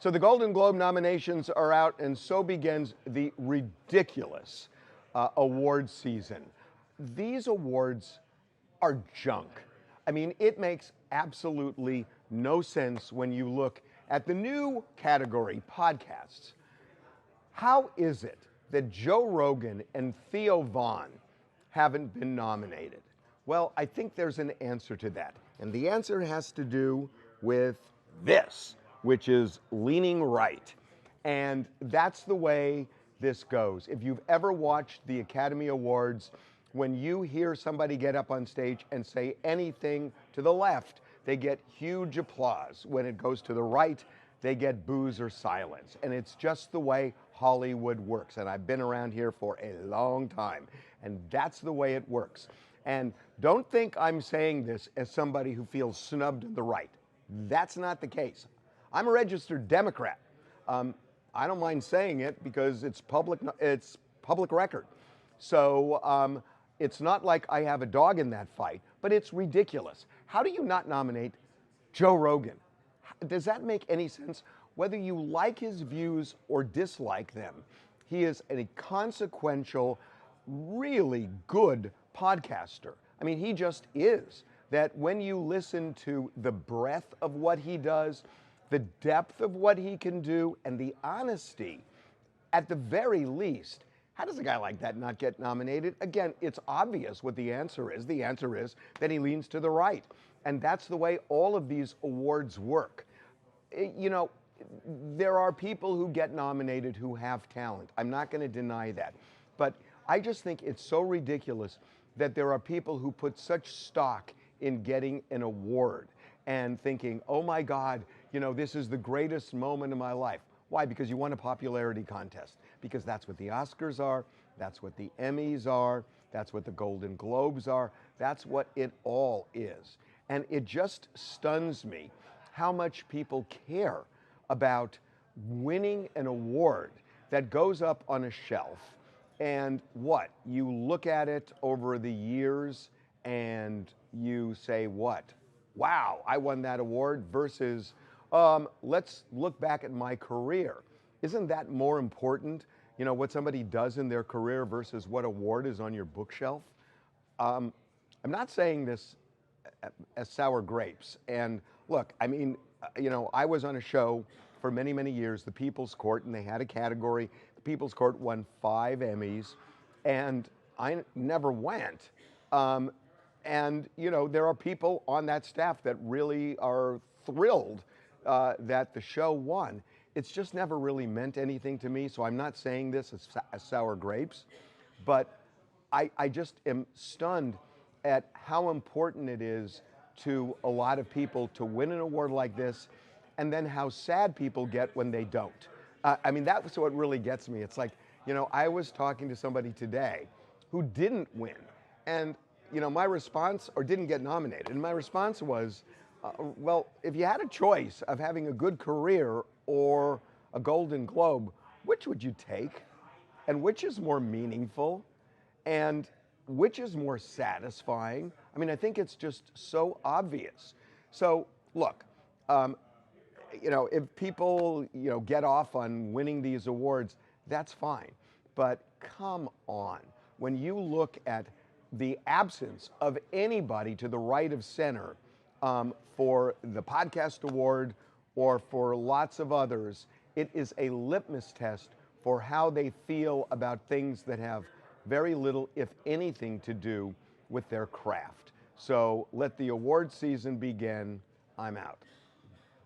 So the Golden Globe nominations are out, and so begins the ridiculous award season. These awards are junk. I mean, it makes absolutely no sense when you look at the new category, podcasts. How is it that Joe Rogan and Theo Vaughn haven't been nominated? Well, I think there's an answer to that. And the answer has to do with this, which is leaning right. And that's the way this goes. If you've ever watched the Academy Awards, when you hear somebody get up on stage and say anything to the left, they get huge applause. When it goes to the right, they get boos or silence. And it's just the way Hollywood works. And I've been around here for a long time. And that's the way it works. And don't think I'm saying this as somebody who feels snubbed to the right. That's not the case. I'm a registered Democrat. I don't mind saying it because it's public record. So it's not like I have a dog in that fight, but it's ridiculous. How do you not nominate Joe Rogan? Does that make any sense? Whether you like his views or dislike them, he is a consequential, really good podcaster. I mean, he just is. That when you listen to the breadth of what he does, the depth of what he can do, and the honesty, at the very least, how does a guy like that not get nominated? Again, it's obvious what the answer is. The answer is that he leans to the right. And that's the way all of these awards work. You know, there are people who get nominated who have talent. I'm not going to deny that. But I just think it's so ridiculous that there are people who put such stock in getting an award and thinking, oh my God, you know, this is the greatest moment of my life. Why? Because you won a popularity contest. Because that's what the Oscars are, that's what the Emmys are, that's what the Golden Globes are, that's what it all is. And it just stuns me how much people care about winning an award that goes up on a shelf. And what? You look at it over the years and you say, what? Wow, I won that award versus let's look back at my career. Isn't that more important, you know, what somebody does in their career versus what award is on your bookshelf? I'm not saying this as sour grapes. And look, I mean, you know, I was on a show for many, many years, the People's Court, and they had a category. The People's Court won 5 Emmys, and I never went. And, you know, there are people on that staff that really are thrilled that the show won. It's just never really meant anything to me, so I'm not saying this as sour grapes, but I just am stunned at how important it is to a lot of people to win an award like this, and then how sad people get when they don't. I mean, that's what really gets me. It's like, you know, I was talking to somebody today who didn't win, and you know, my response, or didn't get nominated, and my response was, well, if you had a choice of having a good career or a Golden Globe, which would you take? And which is more meaningful? And which is more satisfying? I mean, I think it's just so obvious. So, look, you know, if people, you know, get off on winning these awards, that's fine. But come on, when you look at the absence of anybody to the right of center for the podcast award or for lots of others, it is a litmus test for how they feel about things that have very little, if anything, to do with their craft. So let the award season begin. I'm out.